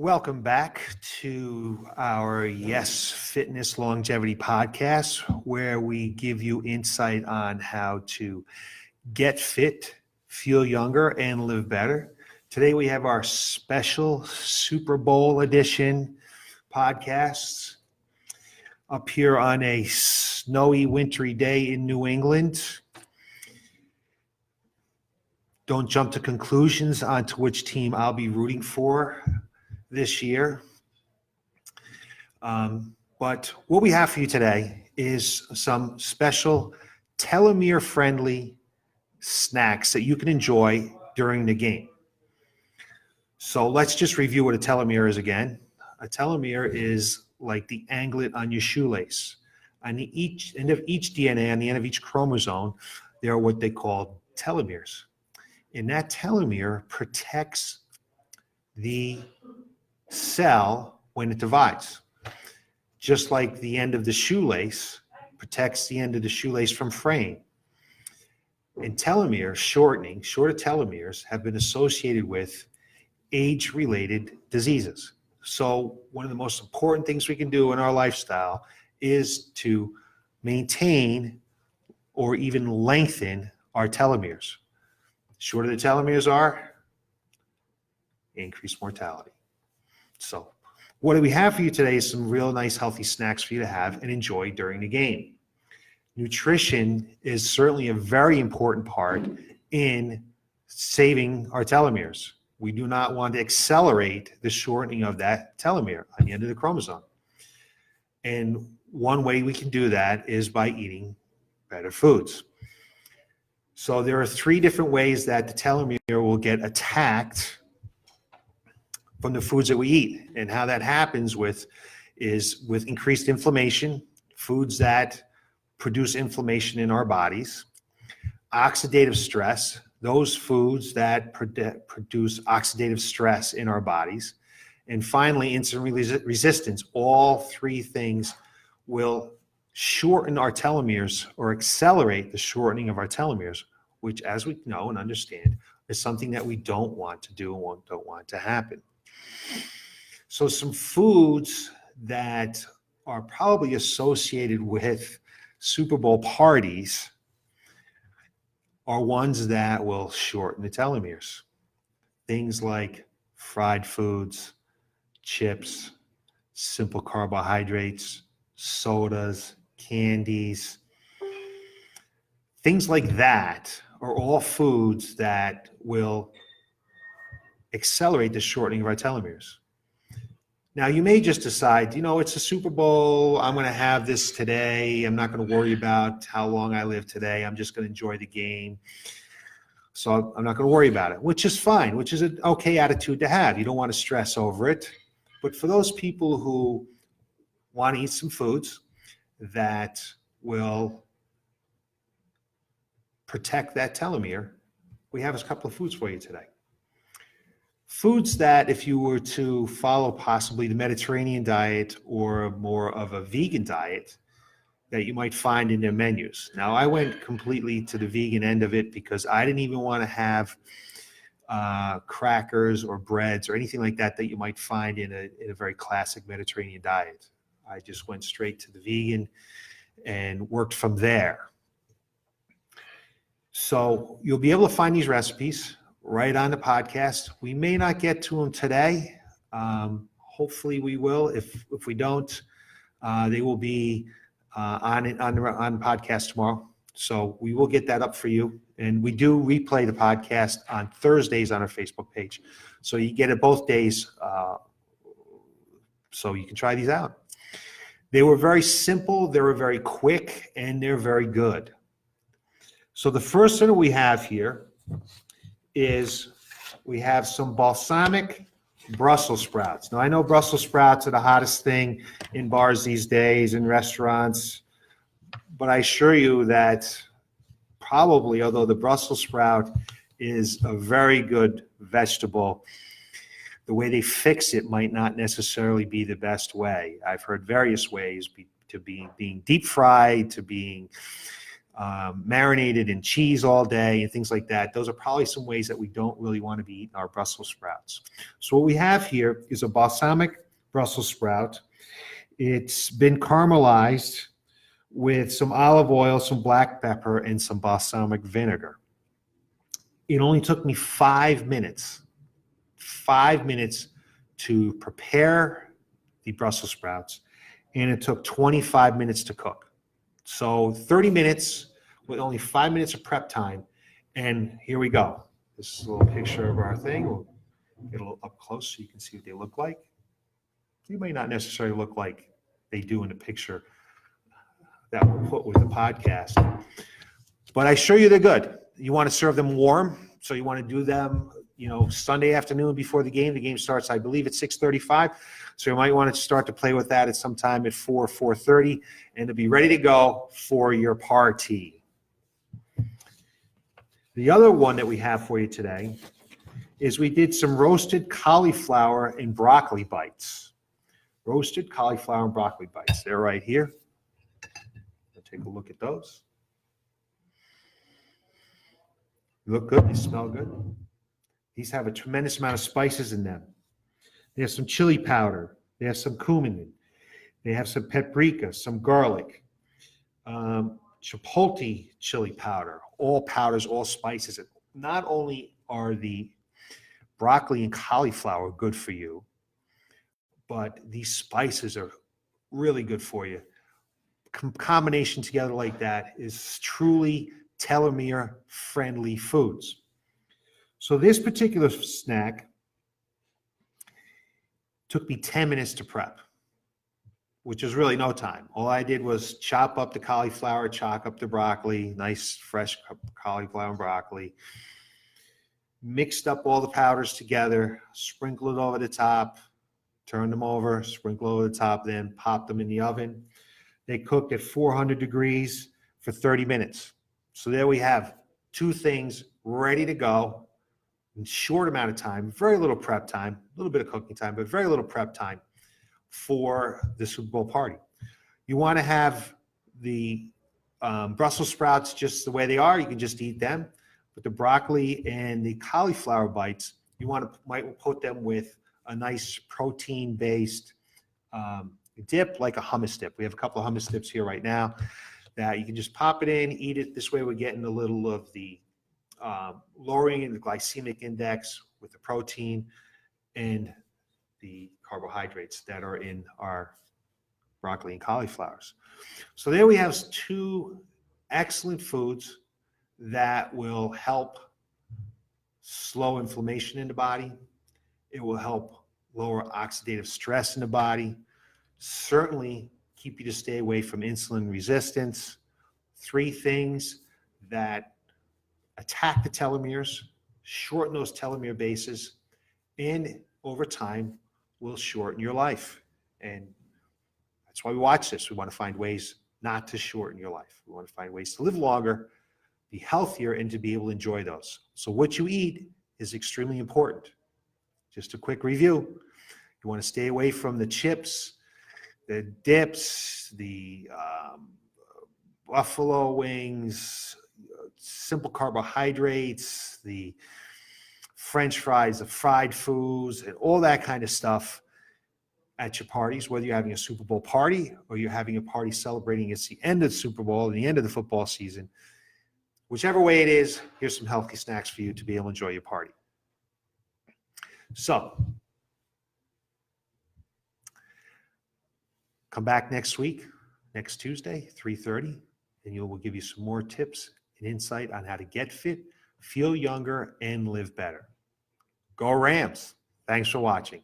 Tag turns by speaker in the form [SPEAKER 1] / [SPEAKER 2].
[SPEAKER 1] Welcome back to our Y.E.S Fitness Longevity Podcast, where we give you insight on how to get fit, feel younger, and live better. Today we have our special Super Bowl edition podcasts up here on a snowy, wintry day in New England. Don't jump to conclusions on to which team I'll be rooting for this year. But what we have for you today is some special telomere-friendly snacks that you can enjoy during the game. So let's just review what a telomere is again. A telomere is like the anglet on your shoelace. On the end of each DNA, on the end of each chromosome, there are what they call telomeres. And that telomere protects the cell when it divides. Just like the end of the shoelace protects the end of the shoelace from fraying. And telomere shortening, shorter telomeres have been associated with age-related diseases. So one of the most important things we can do in our lifestyle is to maintain or even lengthen our telomeres. The shorter the telomeres are, increased mortality. So what do we have for you today is some real nice healthy snacks for you to have and enjoy during the game. Nutrition is certainly a very important part in saving our telomeres. We do not want to accelerate the shortening of that telomere on the end of the chromosome. And one way we can do that is by eating better foods. So there are three different ways that the telomere will get attacked from the foods that we eat. And how that happens is with increased inflammation, foods that produce inflammation in our bodies, oxidative stress, those foods that produce oxidative stress in our bodies, and finally, insulin resistance. All three things will shorten our telomeres or accelerate the shortening of our telomeres, which, as we know and understand, is something that we don't want to do and don't want to happen. So some foods that are probably associated with Super Bowl parties are ones that will shorten the telomeres. Things like fried foods, chips, simple carbohydrates, sodas, candies. Things like that are all foods that will accelerate the shortening of our telomeres. Now, you may just decide, it's a Super Bowl. I'm going to have this today. I'm not going to worry about how long I live today. I'm just going to enjoy the game. So I'm not going to worry about it, which is fine, which is an okay attitude to have. You don't want to stress over it. But for those people who want to eat some foods that will protect that telomere, we have a couple of foods for you today. Foods that, if you were to follow possibly the Mediterranean diet or more of a vegan diet, that you might find in their menus. Now, I went completely to the vegan end of it because I didn't even want to have crackers or breads or anything like that you might find in a very classic Mediterranean diet. I just went straight to the vegan and worked from there. So you'll be able to find these recipes right on the podcast. We may not get to them today. Hopefully we will. If we don't, they will be on podcast tomorrow. So we will get that up for you. And we do replay the podcast on Thursdays on our Facebook page. So you get it both days. So you can try these out. They were very simple, they were very quick, and they're very good. So the first thing that we have here is we have some balsamic Brussels sprouts. Now, I know Brussels sprouts are the hottest thing in bars these days, in restaurants, but I assure you that probably, although the Brussels sprout is a very good vegetable, the way they fix it might not necessarily be the best way. I've heard various ways to being deep fried, to being marinated in cheese all day and things like that. Those are probably some ways that we don't really want to be eating our Brussels sprouts. So what we have here is a balsamic Brussels sprout. It's been caramelized with some olive oil, some black pepper, and some balsamic vinegar. It only took me 5 minutes to prepare the Brussels sprouts, and it took 25 minutes to cook. So 30 minutes with only 5 minutes of prep time. And here we go. This is a little picture of our thing. We'll get a little up close so you can see what they look like. They may not necessarily look like they do in the picture that we'll put with the podcast, but I assure you they're good. You want to serve them warm, so you want to do them, Sunday afternoon before the game. The game starts, I believe, at 6:35, so you might want to start to play with that at some time at 4:30, and to be ready to go for your party. The other one that we have for you today is we did some roasted cauliflower and broccoli bites. Roasted cauliflower and broccoli bites. They're right here. Take a look at those. They look good. They smell good. These have a tremendous amount of spices in them. They have some chili powder. They have some cumin. They have some paprika, some garlic, chipotle chili powder, all powders, all spices. Not only are the broccoli and cauliflower good for you, but these spices are really good for you. Combination together like that is truly telomere friendly foods. So this particular snack took me 10 minutes to prep, which is really no time. All I did was chop up the cauliflower, chop up the broccoli, nice fresh cauliflower and broccoli, mixed up all the powders together, sprinkle it over the top, turn them over, sprinkle over the top, then pop them in the oven. They cooked at 400 degrees for 30 minutes. So there we have two things ready to go in short amount of time, very little prep time, a little bit of cooking time, but very little prep time for the Super Bowl party. You want to have the Brussels sprouts just the way they are. You can just eat them. But the broccoli and the cauliflower bites, you might put them with a nice protein-based dip, like a hummus dip. We have a couple of hummus dips here right now that you can just pop it in, eat it. This way we're getting a little of the lowering in the glycemic index with the protein and the carbohydrates that are in our broccoli and cauliflowers. So there we have two excellent foods that will help slow inflammation in the body. It will help lower oxidative stress in the body. Certainly keep you to stay away from insulin resistance. Three things that attack the telomeres, shorten those telomere bases, and over time will shorten your life. And that's why we watch this. We want to find ways not to shorten your life. We want to find ways to live longer, be healthier, and to be able to enjoy those. So what you eat is extremely important. Just a quick review. You want to stay away from the chips, the dips, the buffalo wings, simple carbohydrates, the French fries, the fried foods, and all that kind of stuff at your parties, whether you're having a Super Bowl party or you're having a party celebrating it's the end of the Super Bowl and the end of the football season. Whichever way it is, here's some healthy snacks for you to be able to enjoy your party. So, come back next week, next Tuesday, 3:30, and we'll give you some more tips and insight on how to get fit, feel younger, and live better. Go Rams. Thanks for watching.